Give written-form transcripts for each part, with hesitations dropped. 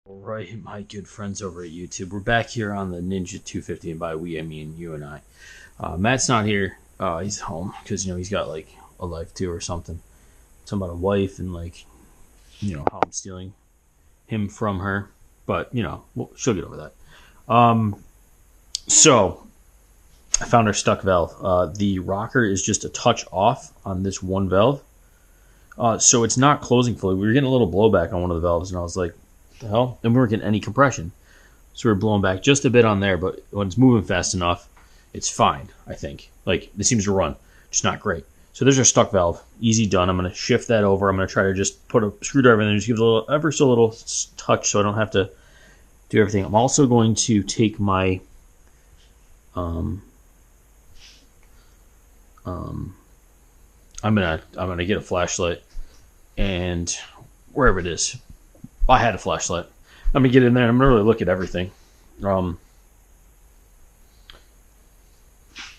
Alright, my good friends over at YouTube. We're back here on the Ninja 250, and by we, I mean you and I. Matt's not here. He's home because, he's got, like, a life, too, or something. Something about a wife and, like, how I'm stealing him from her. But, she'll get over that. So, I found our stuck valve. The rocker is just a touch off on this one valve. So it's not closing fully. We were getting a little blowback on one of the valves, and I was like, the hell? And we weren't getting any compression. So we were blowing back just a bit on there, but when it's moving fast enough, it's fine, I think. Like, it seems to run, just not great. So there's our stuck valve. Easy done. I'm going to shift that over. I'm going to try to just put a screwdriver in there, just give it a little, ever so little touch so I don't have to do everything. I'm also going to take my I'm gonna get a flashlight, and wherever it is, I had a flashlight. I'm gonna get in there and I'm gonna really look at everything.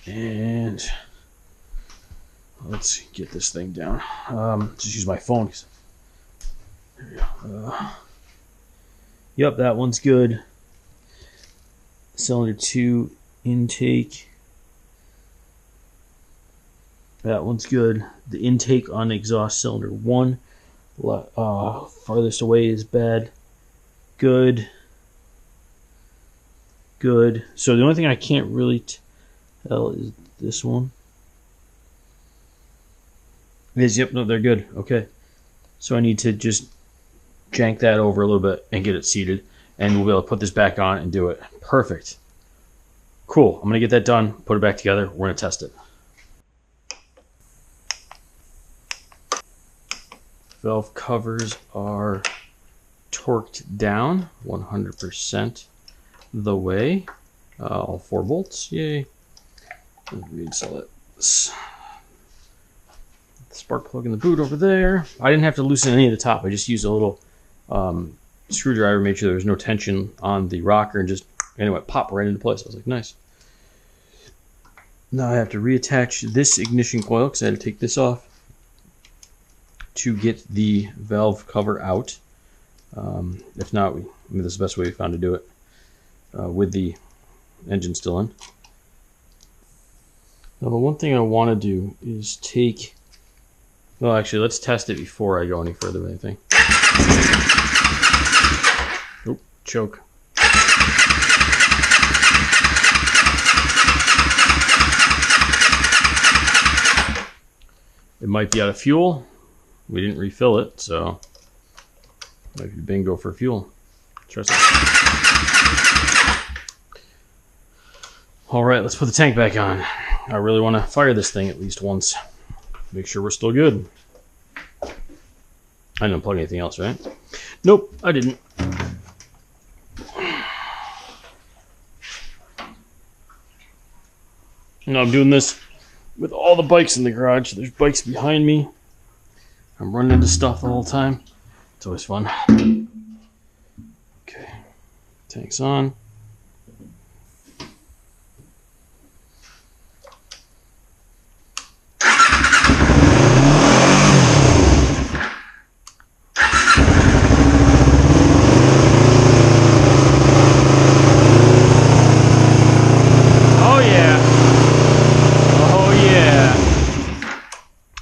And let's get this thing down. Just use my phone. There we go. Yep, that one's good. Cylinder 2 intake. That one's good. The intake on exhaust cylinder 1, farthest away is bad. Good. Good. So the only thing I can't really tell is this one. Yep, no, they're good. Okay. So I need to just jank that over a little bit and get it seated, and we'll be able to put this back on and do it. Perfect. Cool. I'm going to get that done, put it back together. We're going to test it. Valve covers are torqued down 100% the way. All 4 bolts. Yay. Reinstall it. Spark plug in the boot over there. I didn't have to loosen any of the top. I just used a little screwdriver, made sure there was no tension on the rocker, and just anyway, pop right into place. I was like, nice. Now I have to reattach this ignition coil because I had to take this off to get the valve cover out. If not, this is the best way we found to do it with the engine still in. Now the one thing I want to do is take, well actually let's test it before I go any further with anything. Oop, choke. It might be out of fuel. We didn't refill it, so might be bingo for fuel. Trust me. All right, let's put the tank back on. I really want to fire this thing at least once. Make sure we're still good. I didn't unplug anything else, right? Nope, I didn't. No, I'm doing this with all the bikes in the garage. There's bikes behind me. I'm running into stuff the whole time. It's always fun. Okay, tank's on.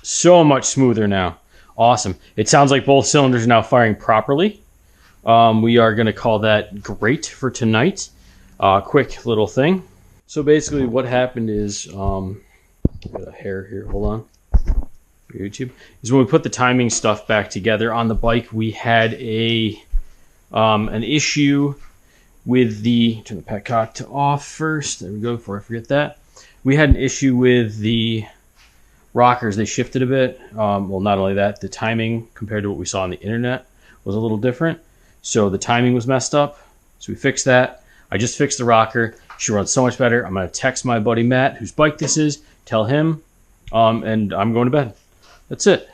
So much smoother now. Awesome. It sounds like both cylinders are now firing properly. We are going to call that great for tonight. Quick little thing. So basically what happened is, got a hair here, hold on. YouTube. Is when we put the timing stuff back together on the bike, we had an issue with the, turn the petcock to off first. There we go, before I forget that. We had an issue with the rockers. They shifted a bit. Well, not only that, the timing compared to what we saw on the internet was a little different. So the timing was messed up. So we fixed that. I just fixed the rocker. She runs so much better. I'm going to text my buddy Matt, whose bike this is, tell him, and I'm going to bed. That's it.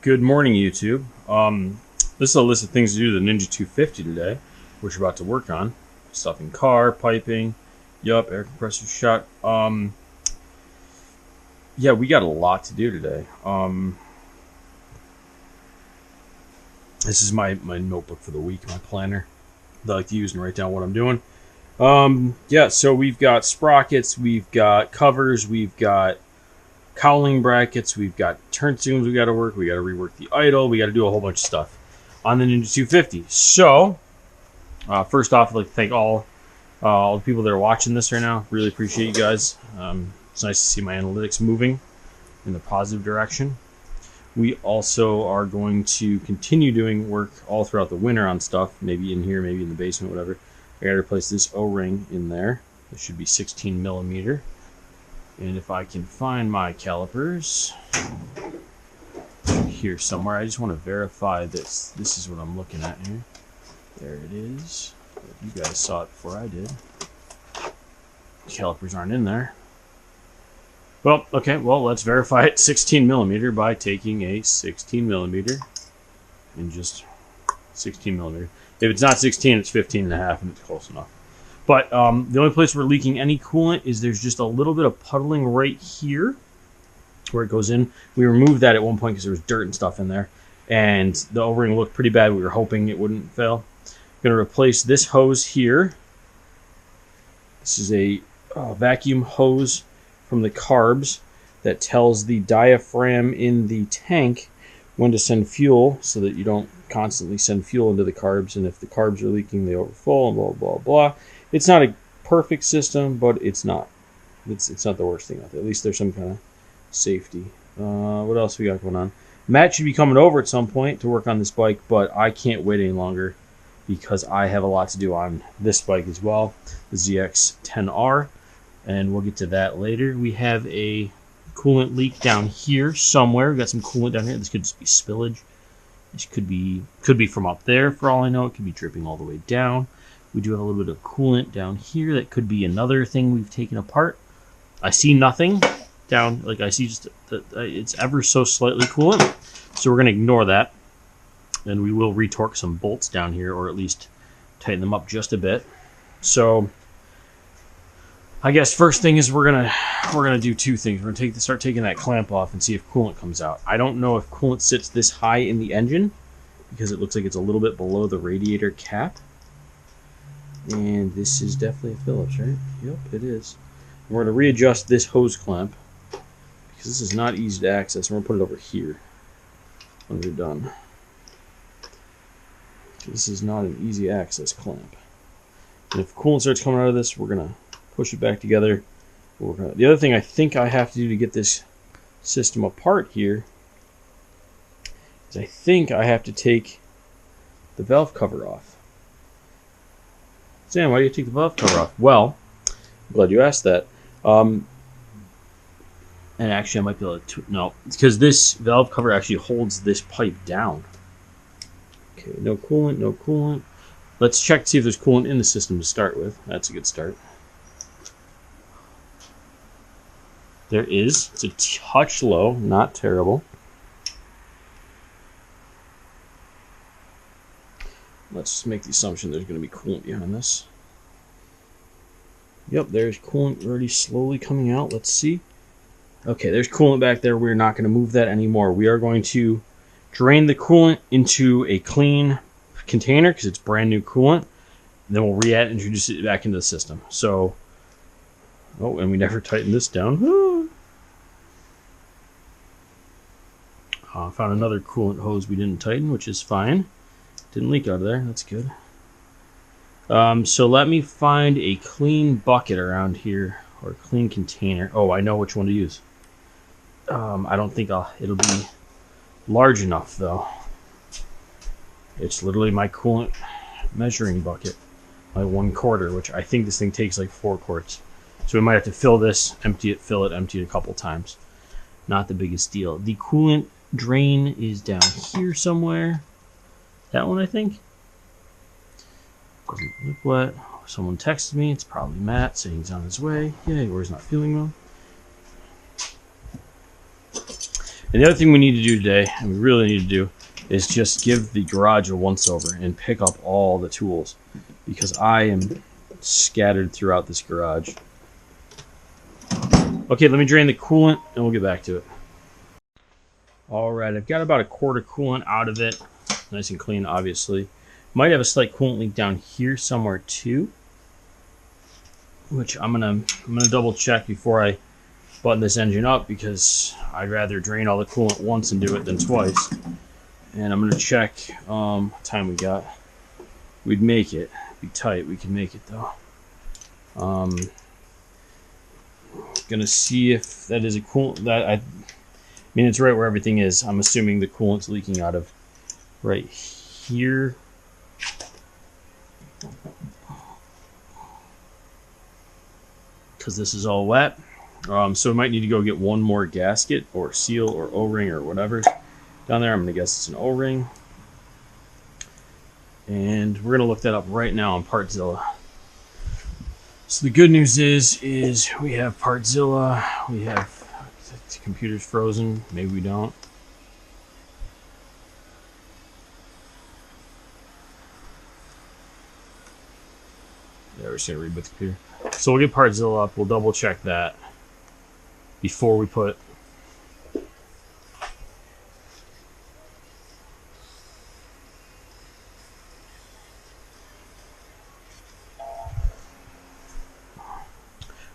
Good morning, YouTube. This is a list of things to do with the Ninja 250 today, which we're about to work on. Stuff in car, piping. Yup, air compressor shot. Yeah, we got a lot to do today. This is my notebook for the week, my planner that I like to use and write down what I'm doing. Yeah, so we've got sprockets, we've got covers, we've got cowling brackets, we've got turn zooms we got to work, we got to rework the idle, we got to do a whole bunch of stuff on the Ninja 250. So, first off, I'd like to thank all the people that are watching this right now. Really appreciate you guys. It's nice to see my analytics moving in the positive direction. We also are going to continue doing work all throughout the winter on stuff, maybe in here, maybe in the basement, whatever. I got to replace this O-ring in there. It should be 16 millimeter. And if I can find my calipers here somewhere, I just want to verify this. This is what I'm looking at here. There it is. You guys saw it before I did. Calipers aren't in there. Well, okay, well, let's verify it 16 millimeter by taking a 16 millimeter and just 16 millimeter. If it's not 16, it's 15 and a half, and it's close enough. But the only place we're leaking any coolant is there's just a little bit of puddling right here where it goes in. We removed that at one point because there was dirt and stuff in there, and the O-ring looked pretty bad. We were hoping it wouldn't fail. I'm going to replace this hose here. This is a vacuum hose from the carbs that tells the diaphragm in the tank when to send fuel so that you don't constantly send fuel into the carbs, and if the carbs are leaking, they overfull and blah, blah, blah. It's not a perfect system, but it's not. It's not the worst thing out there. At least there's some kind of safety. What else we got going on? Matt should be coming over at some point to work on this bike, but I can't wait any longer because I have a lot to do on this bike as well, the ZX-10R, and we'll get to that later. We have a coolant leak down here somewhere. We've got some coolant down here. This could just be spillage. This could be from up there for all I know. It could be dripping all the way down. We do have a little bit of coolant down here. That could be another thing we've taken apart. I see nothing down. Like I see just it's ever so slightly coolant. So we're going to ignore that. And we will retorque some bolts down here, or at least tighten them up just a bit. So I guess first thing is we're gonna do two things. We're gonna start taking that clamp off and see if coolant comes out. I don't know if coolant sits this high in the engine because it looks like it's a little bit below the radiator cap. And this is definitely a Phillips, right? Yep, it is. And we're gonna readjust this hose clamp because this is not easy to access. We're gonna put it over here when we're done. This is not an easy access clamp. And if coolant starts coming out of this, we're gonna push it back together. The other thing I think I have to do to get this system apart here is I think I have to take the valve cover off. Sam, why do you take the valve cover off? Well, I'm glad you asked that. And actually I might be able to... No, because this valve cover actually holds this pipe down. Okay, no coolant, no coolant. Let's check to see if there's coolant in the system to start with. That's a good start. There is. It's a touch low, not terrible. Let's just make the assumption there's going to be coolant behind this. Yep, there's coolant already slowly coming out. Let's see. Okay, there's coolant back there. We're not going to move that anymore. We are going to drain the coolant into a clean container because it's brand new coolant. And then we'll reintroduce it back into the system. So, oh, and we never tightened this down. Found another coolant hose we didn't tighten, which is fine. Didn't leak out of there. That's good. So let me find a clean bucket around here, or a clean container. Oh, I know which one to use. I don't think it'll be large enough, though. It's literally my coolant measuring bucket. My 1/4, which I think this thing takes like 4 quarts. So we might have to fill this, empty it, fill it, empty it a couple times. Not the biggest deal. The coolant drain is down here somewhere. That one, I think. Doesn't look wet. Someone texted me. It's probably Matt saying he's on his way. Yay, or he's not feeling well. And the other thing we need to do today, and we really need to do, is just give the garage a once-over and pick up all the tools. Because I am scattered throughout this garage. Okay, let me drain the coolant, and we'll get back to it. Alright, I've got about 1/4 coolant out of it. nice and clean, obviously. Might have a slight coolant leak down here somewhere too, which I'm gonna double check before I button this engine up, because I'd rather drain all the coolant once and do it than twice. And I'm gonna check what time we got. We'd make it. Be tight. We can make it though. Gonna see if that is a coolant. I mean, it's right where everything is. I'm assuming the coolant's leaking out of right here. Because this is all wet. So we might need to go get one more gasket or seal or O-ring or whatever down there. I'm gonna guess it's an O-ring. And we're gonna look that up right now on Partzilla. So the good news is we have Partzilla. We have the computer's frozen. Maybe we don't. Yeah, we're just gonna reboot the computer. So we'll get Partzilla up. We'll double check that before we put.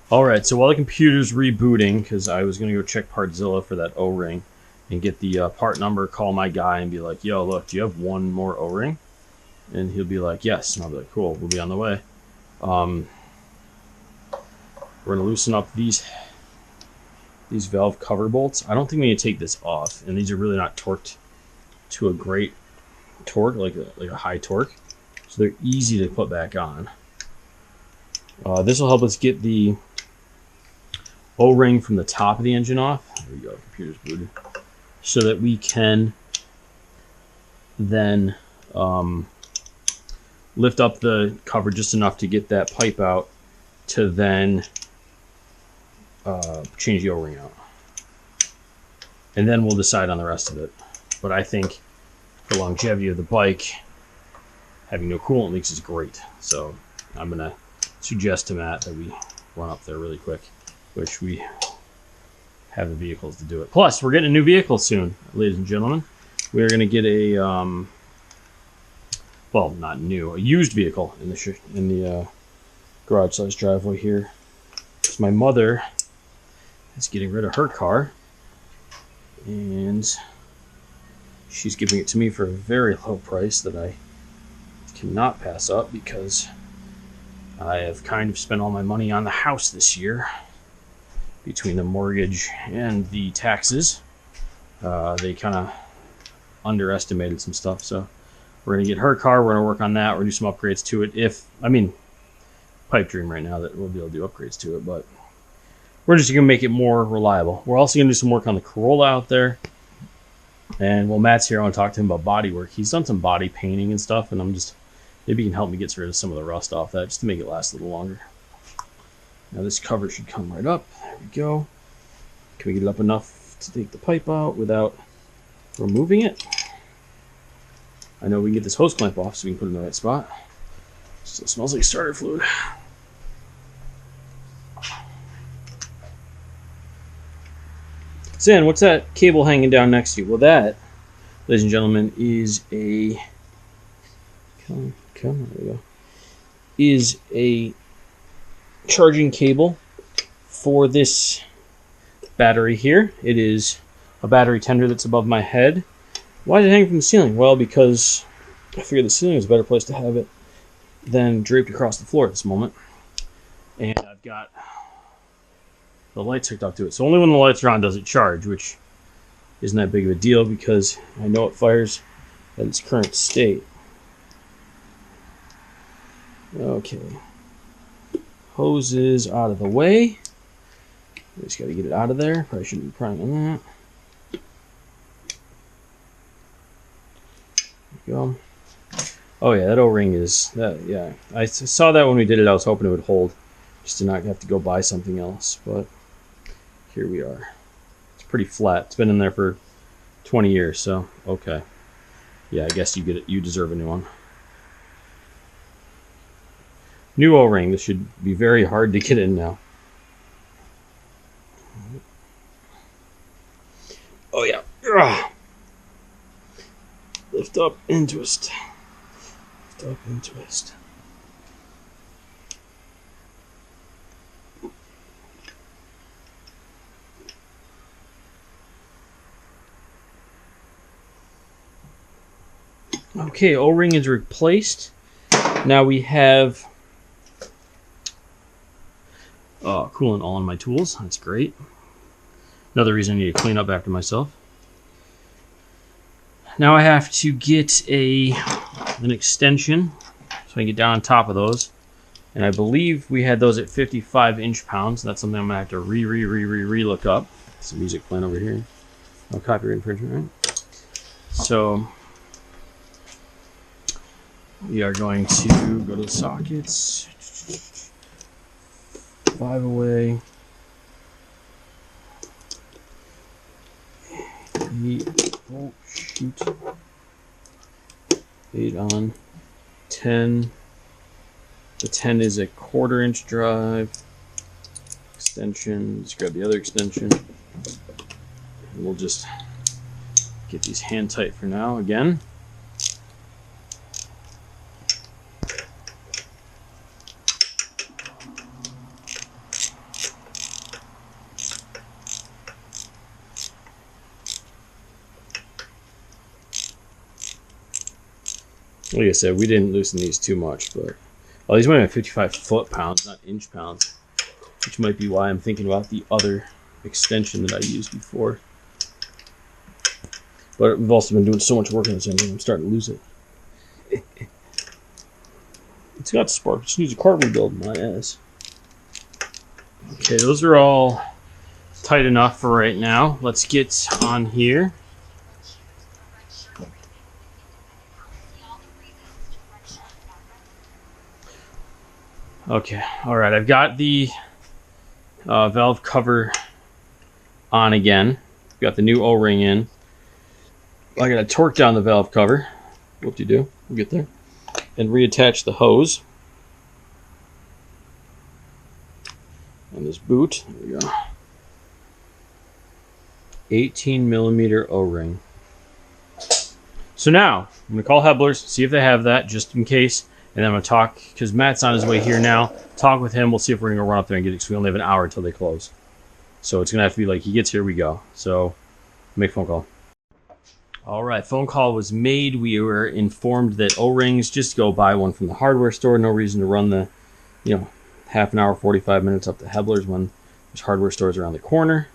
Alright, so while the computer's rebooting, because I was going to go check Partzilla for that O-ring and get the part number, call my guy and be like, yo, look, do you have one more O-ring? And he'll be like, yes. And I'll be like, cool, we'll be on the way. We're going to loosen up these valve cover bolts. I don't think we need to take this off, and these are really not torqued to a great torque, like a high torque. So they're easy to put back on. This will help us get the O-ring from the top of the engine off. There we go, computer's booted. So that we can then lift up the cover just enough to get that pipe out to then change the O-ring out. And then we'll decide on the rest of it. But I think for longevity of the bike, having no coolant leaks is great. So I'm going to suggest to Matt that we run up there really quick, which we have the vehicles to do it. Plus, we're getting a new vehicle soon, ladies and gentlemen. We are going to get a, well, not new, a used vehicle in the garage-sized driveway here. Because my mother is getting rid of her car, and she's giving it to me for a very low price that I cannot pass up, because I have kind of spent all my money on the house this year. Between the mortgage and the taxes, they kind of underestimated some stuff. So we're going to get her car. We're going to work on that. We're going to do some upgrades to it. Pipe dream right now that we'll be able to do upgrades to it, but we're just going to make it more reliable. We're also going to do some work on the Corolla out there. And while Matt's here, I want to talk to him about body work. He's done some body painting and stuff, and maybe he can help me get rid of some of the rust off that just to make it last a little longer. Now this cover should come right up. There we go. Can we get it up enough to take the pipe out without removing it? I know we can get this hose clamp off so we can put it in the right spot. Still smells like starter fluid. Zan, what's that cable hanging down next to you? Well, that, ladies and gentlemen, is a... Come, there we go. Is a charging cable for this battery here. It is a battery tender that's above my head. Why is it hanging from the ceiling? Well, because I figured the ceiling is a better place to have it than draped across the floor at this moment. And I've got the lights hooked up to it. So only when the lights are on does it charge, which isn't that big of a deal because I know it fires at its current state. Okay. Hose is out of the way. Just got to get it out of there. Probably shouldn't be prying on that. There we go. Oh yeah, that O-ring is that. Yeah, I saw that when we did it. I was hoping it would hold, just to not have to go buy something else. But here we are. It's pretty flat. It's been in there for 20 years. So okay. Yeah, I guess you get it. You deserve a new one. New O-ring. This should be very hard to get in now. Oh yeah. Ugh. Lift up and twist. Lift up and twist. Okay, O-ring is replaced. Now we have coolant all on my tools. That's great. Another reason I need to clean up after myself. Now I have to get an extension so I can get down on top of those. And I believe we had those at 55 inch-pounds. That's something I'm going to have to re-look up. Some music playing over here. No copyright infringement, right? So we are going to go to the sockets. 5 away. 8. Oh, shoot. 8 on. 10. The 10 is a 1/4 inch drive. Extension. Let's grab the other extension. And we'll just get these hand tight for now again. Like I said, we didn't loosen these too much, but these might have 55 foot-pounds, not inch-pounds, which might be why I'm thinking about the other extension that I used before. But we've also been doing so much work on this engine, I'm starting to lose it. It's got spark, it just needs a carb rebuild, my ass. Okay, those are all tight enough for right now. Let's get on here. Okay, all right, I've got the valve cover on again. Got the new O-ring in. I got to torque down the valve cover. Whoop-de-doo, we'll get there. And reattach the hose. And this boot, there we go. 18 millimeter O-ring. So now, I'm going to call Hebblers, see if they have that, just in case. And then I'm going to talk, because Matt's on his way here now, talk with him. We'll see if we're going to run up there and get it, because we only have an hour until they close. So it's going to have to be like, he gets here, we go. So, make a phone call. All right, phone call was made. We were informed that O-rings, just go buy one from the hardware store. No reason to run the, half an hour, 45 minutes up to Hebblers when there's hardware stores around the corner.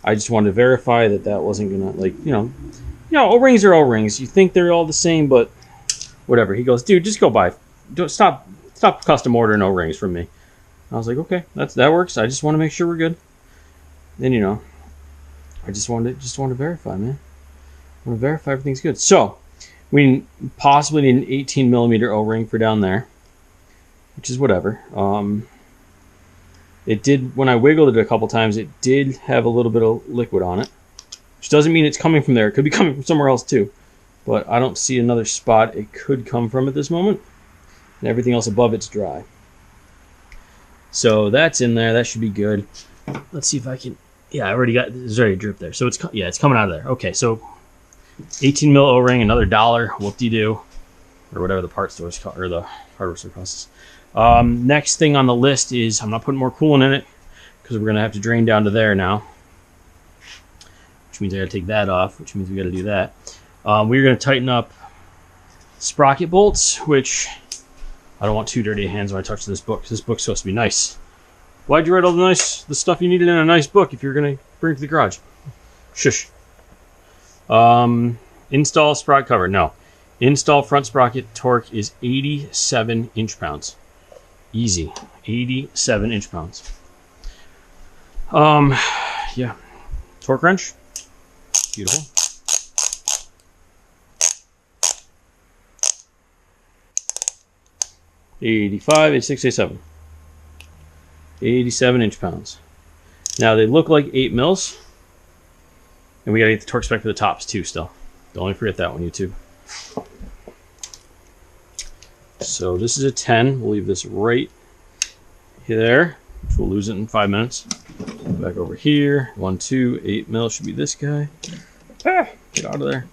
I just wanted to verify that that wasn't going to, O-rings are O-rings. You think they're all the same, but whatever. He goes, dude, just go buy. Don't stop custom ordering O-rings from me. I was like, okay, that works. I just want to make sure we're good. Then I just wanted to verify, man. I want to verify everything's good. So we possibly need an 18 millimeter O-ring for down there, which is whatever. It did, when I wiggled it a couple times, it did have a little bit of liquid on it, which doesn't mean it's coming from there. It could be coming from somewhere else too, but I don't see another spot it could come from at this moment. And everything else above it's dry. So that's in there. That should be good. Let's see if I can. Yeah, I already got. There's already a drip there. So it's coming out of there. Okay, so 18 mil O-ring, another $1. Whoop-de-doo, or whatever the part stores call, or the hardware store costs. Next thing on the list is I'm not putting more coolant in it because we're gonna have to drain down to there now, which means I gotta take that off. Which means we gotta do that. We're gonna tighten up sprocket bolts, which I don't want too dirty hands when I touch this book. This book's supposed to be nice. Why'd you write all the stuff you needed in a nice book if you're going to bring it to the garage? Shush. Install sprocket cover. No. Install front sprocket torque is 87 inch-pounds. Easy. 87 inch-pounds. Yeah. Torque wrench. Beautiful. 85, 86, 87. 87 inch-pounds. Now they look like 8 mils. And we gotta get the torque spec for the tops too still. Don't forget that one, YouTube. So this is a 10. We'll leave this right there, which we'll lose it in 5 minutes. Back over here. 1, 2, 8 mil should be this guy. Get out of there.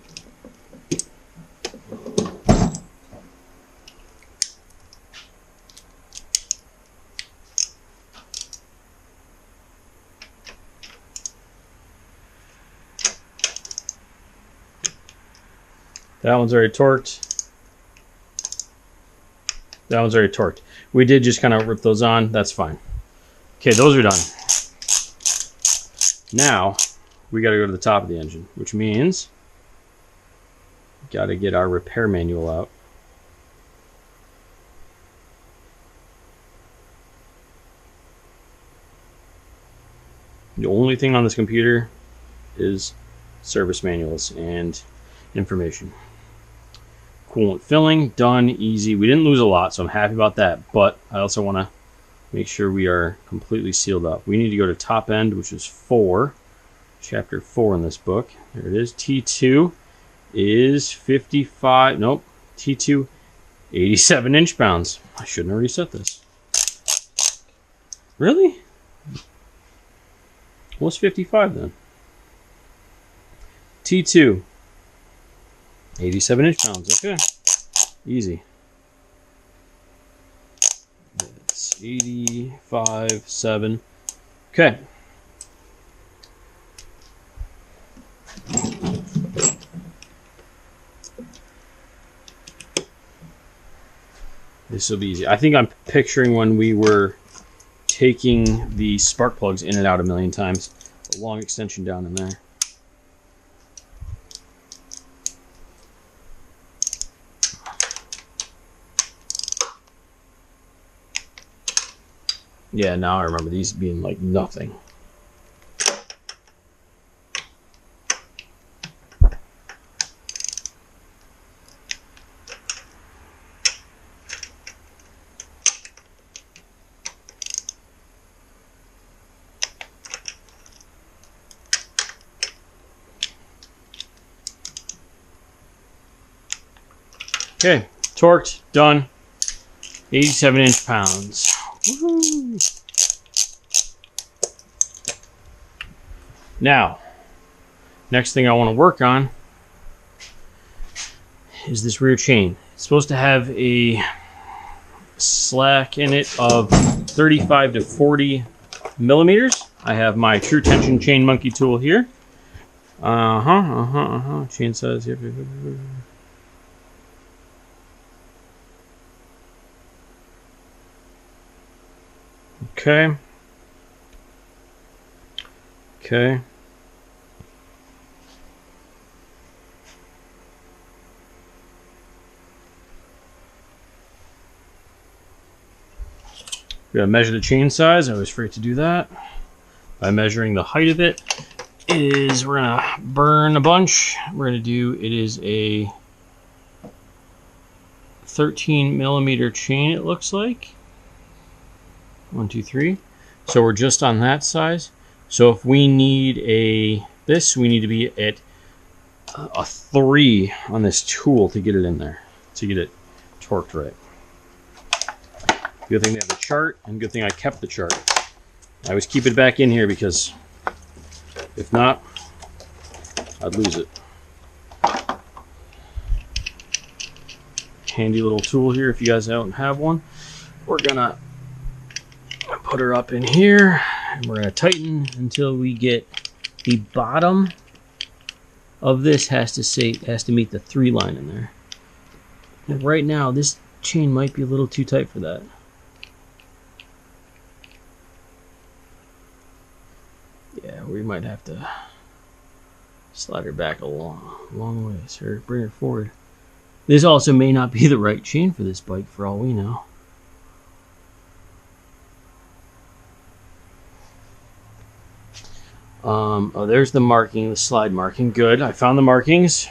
That one's already torqued. That one's already torqued. We did just kind of rip those on. That's fine. Okay, those are done. Now, we got to go to the top of the engine, which means we got to get our repair manual out. The only thing on this computer is service manuals and information. Coolant filling, done, easy. We didn't lose a lot, so I'm happy about that, but I also want to make sure we are completely sealed up. We need to go to top end, which is 4, chapter 4 in this book. There it is. T2 is 55, nope, T2, 87 inch-pounds. I shouldn't have reset this. Really? What's 55 then? T2, 87 inch-pounds. Okay, easy. That's 85, 7. Okay. This will be easy. I think I'm picturing when we were taking the spark plugs in and out a million times. A long extension down in there. Yeah, now I remember these being like nothing. Okay, torqued, done. 87 inch-pounds. Woohoo! Now, next thing I want to work on is this rear chain. It's supposed to have a slack in it of 35 to 40 millimeters. I have my true tension chain monkey tool here. Chain size here. Okay. Okay. We gotta measure the chain size. I always forget to do that. By measuring the height of it, we're gonna burn a bunch. We're gonna do, it is a 13 millimeter chain, it looks like. 1, 2, 3. So we're just on that size. So if we need we need to be at a 3 on this tool to get it in there, to get it torqued right. Good thing they have the chart, and good thing I kept the chart. I always keep it back in here because if not, I'd lose it. Handy little tool here if you guys don't have one. We're gonna put her up in here, and we're gonna tighten until we get the bottom of this has to meet the 3 line in there. And right now, this chain might be a little too tight for that. Yeah, we might have to slide her back a long ways, or bring her forward. This also may not be the right chain for this bike, for all we know. Oh, there's the marking, the slide marking. Good, I found the markings.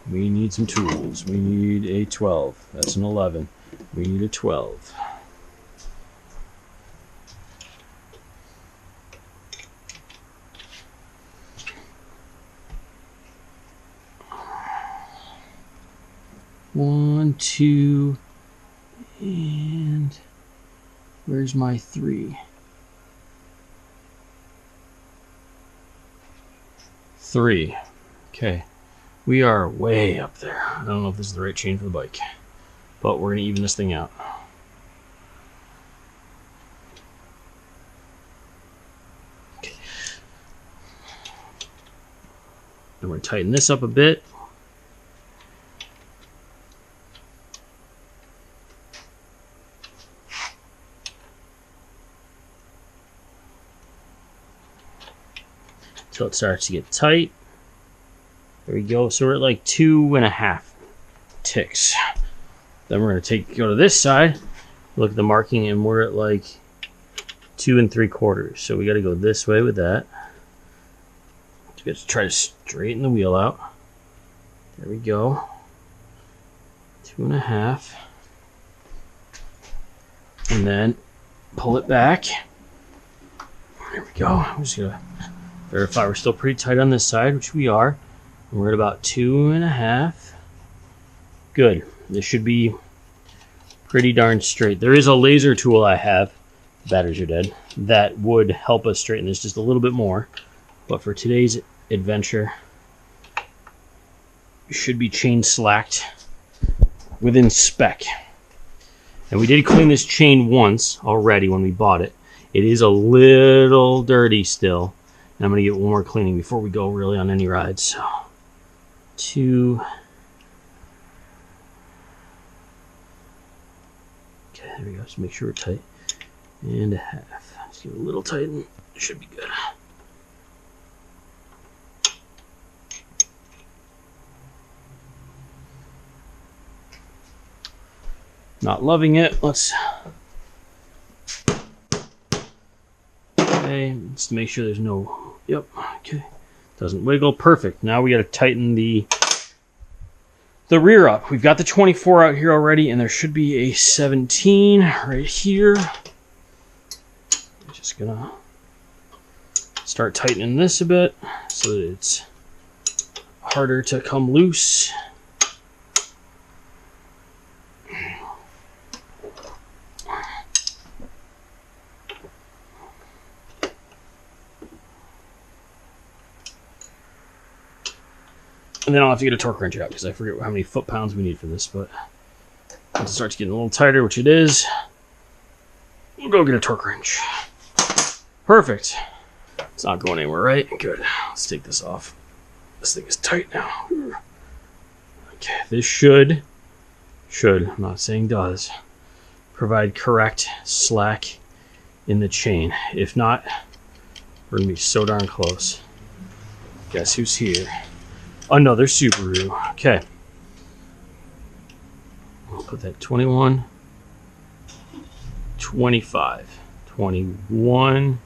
We need some tools. We need a 12. That's an 11. We need a 12. One, 2, and where's my 3? 3. Okay. We are way up there. I don't know if this is the right chain for the bike, but we're going to even this thing out. Okay. And we're going to tighten this up a bit. Until it starts to get tight. There we go. So we're at like 2.5 ticks. Then we're going to go to this side, look at the marking, and we're at like 2 3/4. So we got to go this way with that. We got to try to straighten the wheel out. There we go. 2.5. And then pull it back. There we go. I'm just going to verify we're still pretty tight on this side, which we are. And we're at about 2.5. Good. This should be pretty darn straight. There is a laser tool I have, batteries are dead, that would help us straighten this just a little bit more. But for today's adventure, we should be chain slacked within spec. And we did clean this chain once already when we bought it. It is a little dirty still. And I'm going to get one more cleaning before we go really on any rides. So, 2. Okay, there we go. Just make sure we're tight. And 1/2. Just give it a little tighten. It should be good. Not loving it. Let's. Okay, just to make sure there's no. Yep. Okay. Doesn't wiggle. Perfect. Now we got to tighten the rear up. We've got the 24 out here already, and there should be a 17 right here. I'm just gonna start tightening this a bit so that it's harder to come loose. And then I'll have to get a torque wrench out because I forget how many foot-pounds we need for this, but once it starts getting a little tighter, which it is, we'll go get a torque wrench. Perfect. It's not going anywhere, right? Good. Let's take this off. This thing is tight now. Okay, this should, I'm not saying does, provide correct slack in the chain. If not, we're going to be so darn close. Guess who's here? Another Subaru. Okay. I'll put that 21, 25, 21,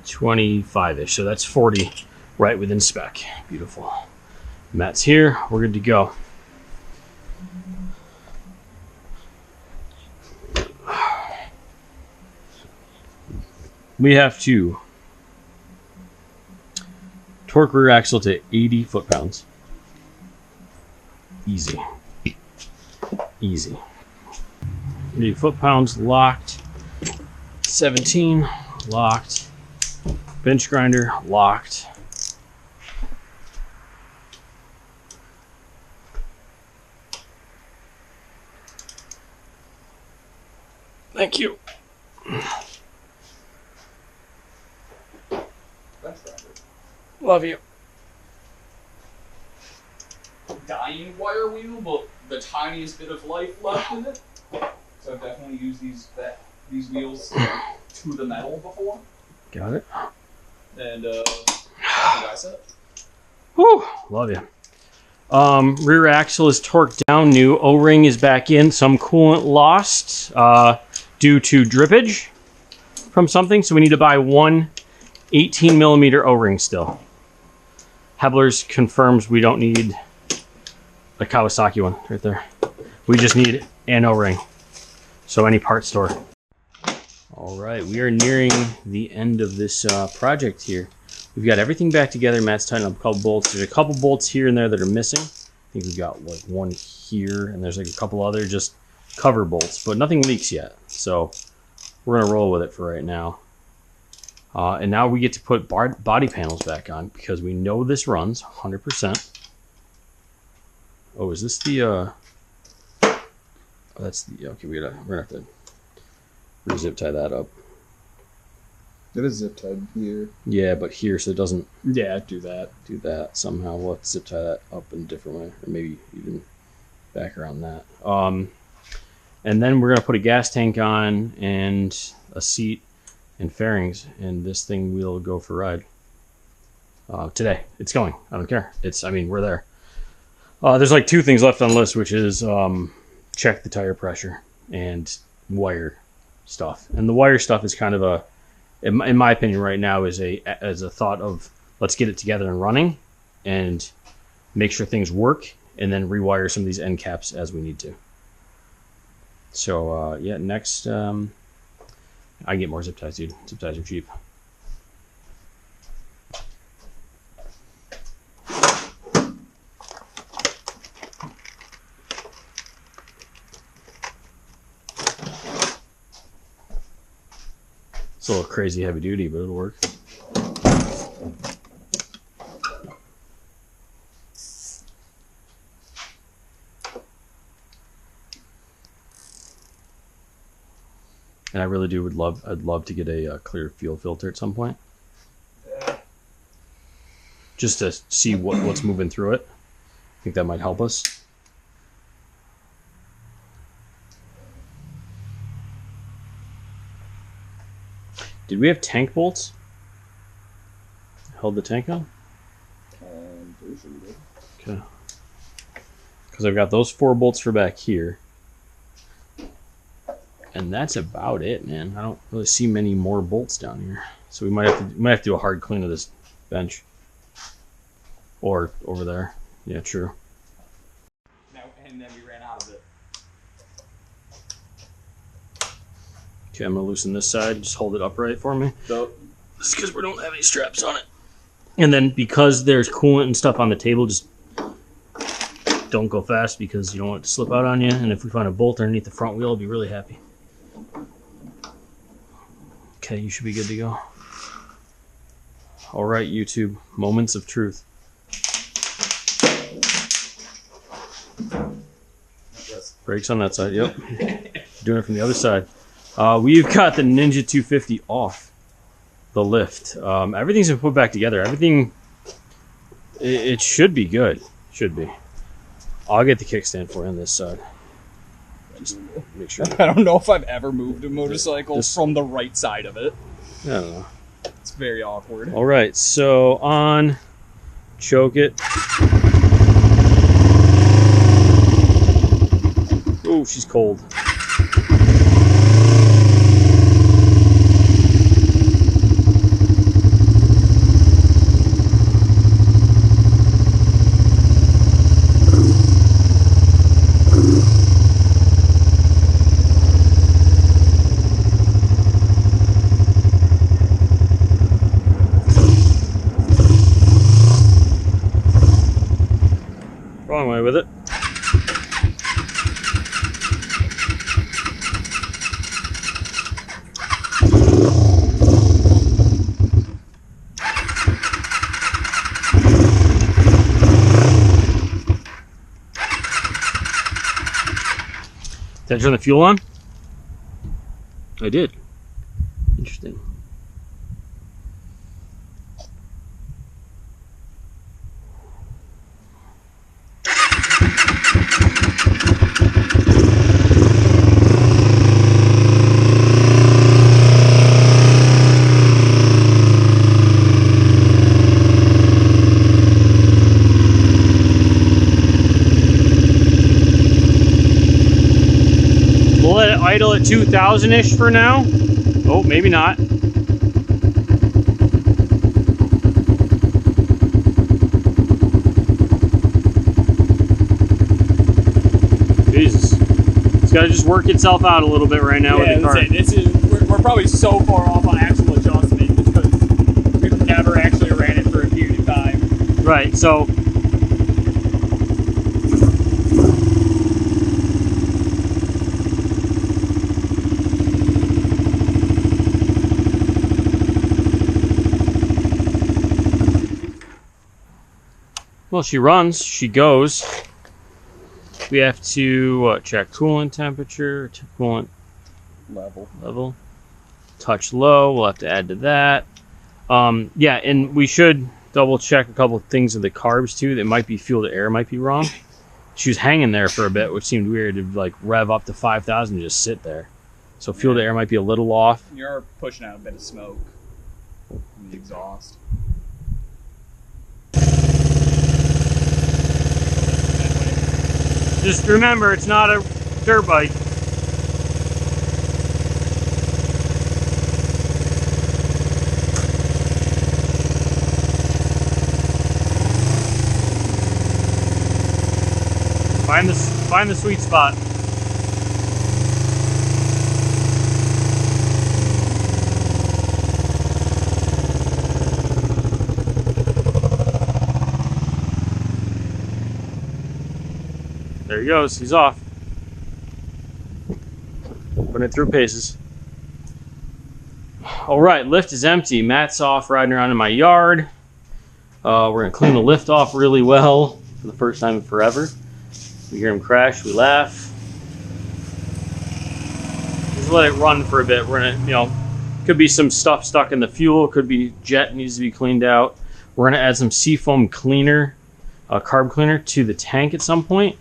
25-ish. So that's 40 right within spec. Beautiful. Matt's here. We're good to go. We have to torque rear axle to 80 foot-pounds. Easy. Easy. 80 foot-pounds locked. 17 locked. Bench grinder locked. Thank you. Love you. Dying wire wheel, but the tiniest bit of life left in it. So I've definitely used these wheels to the metal before. Got it. And that's it. Whew, love you. Rear axle is torqued down. New O-ring is back in. Some coolant lost due to drippage from something. So we need to buy one 18 millimeter O-ring still. Hebler's confirms we don't need a Kawasaki one right there. We just need an O-ring. So any part store. All right, we are nearing the end of this project here. We've got everything back together. Matt's tightening up a couple bolts. There's a couple bolts here and there that are missing. I think we've got like one here, and there's like a couple other just cover bolts, but nothing leaks yet. So we're gonna roll with it for right now. And now we get to put body panels back on because we know this runs 100%. Oh, is this the? Oh, that's the. Okay, we're gonna have to zip tie that up. It is zip tied here. Yeah, but here, so it doesn't Yeah, do that. do that somehow. We'll have to zip tie that up in a different way, or maybe even back around that. And then we're gonna put a gas tank on and a seat and fairings, and this thing will go for a ride. Today, it's going. I don't care. We're there. There's like 2 things left on the list, which is check the tire pressure and wire stuff. And the wire stuff is kind of in my opinion right now, is a thought of let's get it together and running and make sure things work, and then rewire some of these end caps as we need to. So yeah, next I can get more zip ties, dude. Zip ties are cheap. It's a little crazy heavy duty, but it'll work. And I really do I'd love to get a clear fuel filter at some point. Just to see what's moving through it. I think that might help us. Did we have tank bolts? Held the tank on? Pretty sure we did. Okay. Because I've got those 4 bolts for back here. And that's about it, man. I don't really see many more bolts down here. So we might have to do a hard clean of this bench. Or over there. Yeah, true. No, and then we ran out of it. Okay, I'm gonna loosen this side. Just hold it upright for me. So, It's because we don't have any straps on it. And then because there's coolant and stuff on the table, just don't go fast because you don't want it to slip out on you. And if we find a bolt underneath the front wheel, I'll be really happy. Okay, you should be good to go. All right, YouTube, moments of truth. Brakes on that side, yep. Doing it from the other side. We've got the Ninja 250 off the lift. Everything's been put back together. Everything, it should be good. Should be. I'll get the kickstand for you on this side. Just make sure. I don't know if I've ever moved a motorcycle from the right side of it. I don't know. It's very awkward. All right, so on, choke it. Oh, she's cold. Wrong way with it. Did I turn the fuel on? I did. Interesting. We'll let it idle at 2,000-ish for now. Oh, maybe not. Jesus. It's got to just work itself out a little bit right now with the car. We're probably so far off on actual adjustment because we've never actually ran it for a period of time. Right, so... Well, she runs, she goes. We have to check coolant temperature, coolant Level. level. touch low. We'll have to add to that. Yeah, and we should double check a couple of things with the carbs too. That might be fuel to air might be wrong. She was hanging there for a bit, which seemed weird to like rev up to 5,000 and just sit there. So fuel to air might be a little off. You're pushing out a bit of smoke from the exhaust. Just remember, it's not a dirt bike. Find the sweet spot. There he goes. He's off. Putting it through paces. All right, lift is empty. Matt's off riding around in my yard. We're gonna clean the lift off really well for the first time in forever. We hear him crash, we laugh. Just let it run for a bit. We're gonna, could be some stuff stuck in the fuel, could be jet needs to be cleaned out. We're gonna add some seafoam cleaner, carb cleaner to the tank at some point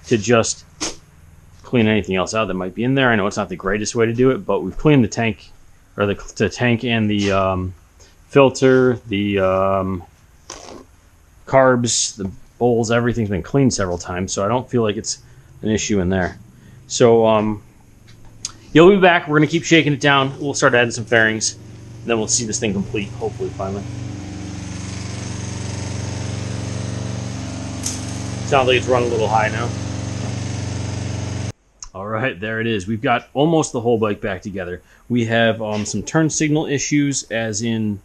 to just clean anything else out that might be in there. I know it's not the greatest way to do it, but we've cleaned the tank, or the tank and the filter, the carbs, the bowls, everything's been cleaned several times, so I don't feel like it's an issue in there. So you'll be back. We're gonna keep shaking it down. We'll start adding some fairings, and then we'll see this thing complete, hopefully, finally. Sounds like it's running a little high now. All right, there it is. We've got almost the whole bike back together. We have some turn signal issues, as in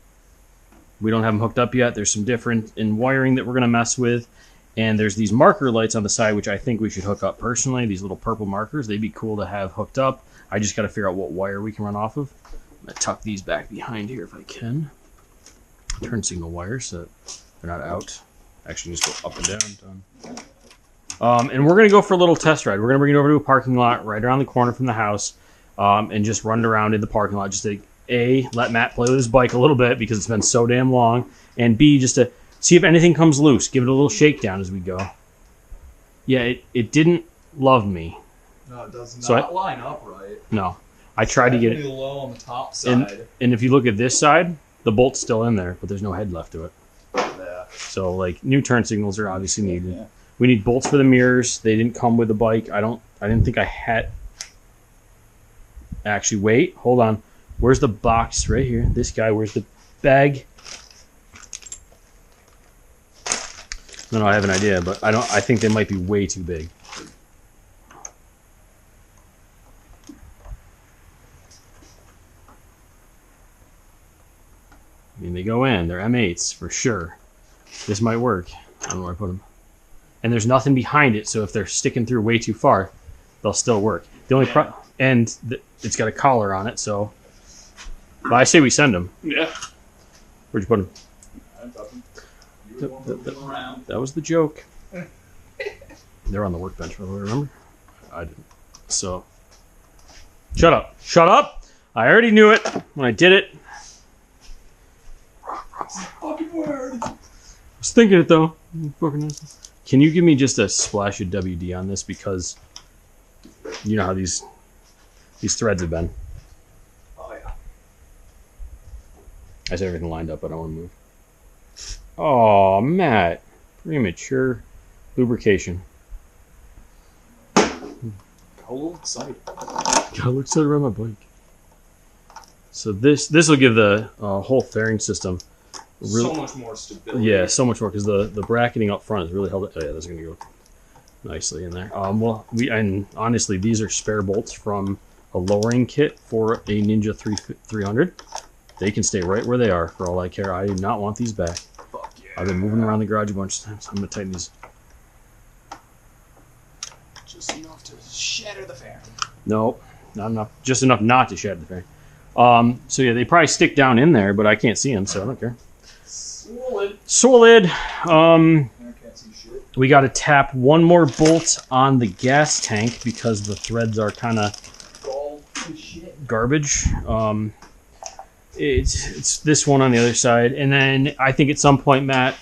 we don't have them hooked up yet. There's some different in wiring that we're going to mess with. And there's these marker lights on the side, which I think we should hook up personally. These little purple markers, they'd be cool to have hooked up. I just got to figure out what wire we can run off of. I'm going to tuck these back behind here if I can. Turn signal wires so that they're not out. Actually, just go up and down. Done. And we're going to go for a little test ride. We're going to bring it over to a parking lot right around the corner from the house and just run it around in the parking lot just to, A, let Matt play with his bike a little bit because it's been so damn long, and B, just to see if anything comes loose. Give it a little shakedown as we go. Yeah, it didn't love me. No, it does So not line up right. No. I tried to get it. Low on the top side. And if you look at this side, the bolt's still in there, but there's no head left to it. Yeah. So, like, new turn signals are obviously needed. Yeah. We need bolts for the mirrors. They didn't come with the bike. I didn't think I had... Actually, wait. Hold on. Where's the box? Right here. This guy. Where's the bag? No, I have an idea, but I think they might be way too big. I mean, they go in. They're M8s for sure. This might work. I don't know where I put them. And there's nothing behind it, so if they're sticking through way too far, they'll still work. The only it's got a collar on it, so. But I say we send them. Yeah. Where'd you put them? I'm talking. You were moving around. That was the joke. They're on the workbench, remember? I didn't. So. Shut up. Shut up! I already knew it when I did it. Fucking word. I was thinking it though. Can you give me just a splash of WD on this, because you know how these threads have been. Oh yeah. I said everything lined up, but I don't want to move. Oh, Matt, premature lubrication. Got a little excited. Got a little excited around my bike. So this will give the whole fairing system. So much more stability. Yeah, so much more, because the bracketing up front is really held. Oh yeah, that's gonna go nicely in there. Well, and honestly, these are spare bolts from a lowering kit for a Ninja 300. They can stay right where they are for all I care. I do not want these back. Fuck yeah. I've been moving around the garage a bunch of times. I'm gonna tighten these. Just enough to shatter the fairing. Nope, not enough. Just enough not to shatter the fairing. So yeah, they probably stick down in there, but I can't see them, so I don't care. Solid. I can't see shit. We got to tap one more bolt on the gas tank because the threads are kind of garbage. it's this one on the other side, and then I think at some point, Matt,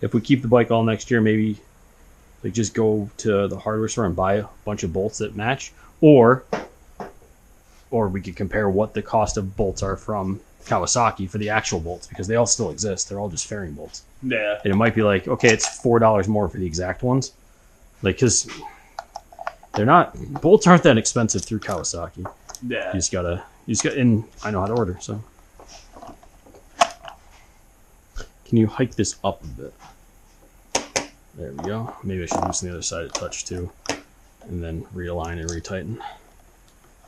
if we keep the bike all next year, maybe like just go to the hardware store and buy a bunch of bolts that match, or we could compare what the cost of bolts are from Kawasaki for the actual bolts, because they all still exist. They're all just fairing bolts. Yeah. And it might be like, okay, it's $4 more for the exact ones, like because bolts aren't that expensive through Kawasaki. Yeah. You just got, and I know how to order, so. Can you hike this up a bit? There we go. Maybe I should loosen the other side a touch too, and then realign and retighten.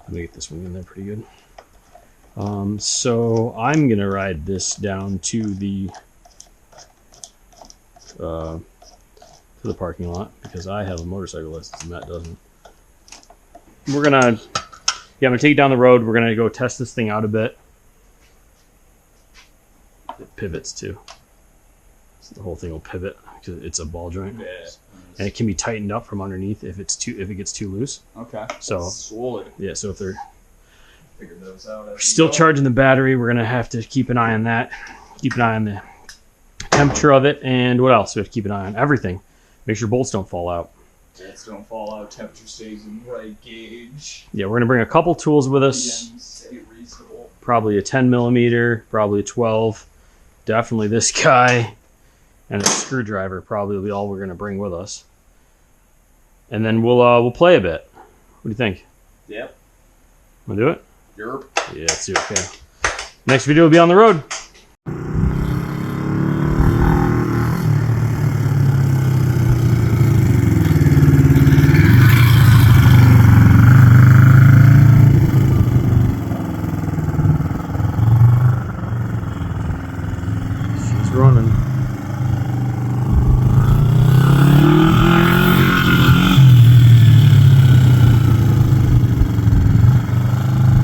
Let me get this one in there pretty good. So I'm gonna ride this down to the parking lot because I have a motorcycle license and Matt doesn't. I'm gonna take it down the road. We're gonna go test this thing out a bit. It pivots too. So the whole thing will pivot because it's a ball joint. Yeah. And it can be tightened up from underneath if it gets too loose. Okay. So solid. Yeah, so if they're Figure those out. we're still charging the battery, we're gonna have to keep an eye on that. Keep an eye on the temperature of it, and what else? We have to keep an eye on everything. Make sure bolts don't fall out. Bolts don't fall out. Temperature stays in the right gauge. Yeah, we're gonna bring a couple tools with us. Again, stay reasonable. Probably a 10 millimeter, probably a 12. Definitely this guy, and a screwdriver probably will be all we're gonna bring with us. And then we'll play a bit. What do you think? Yep. Wanna do it? Europe. Yeah, let's do it. Okay. Next video will be on the road. She's running.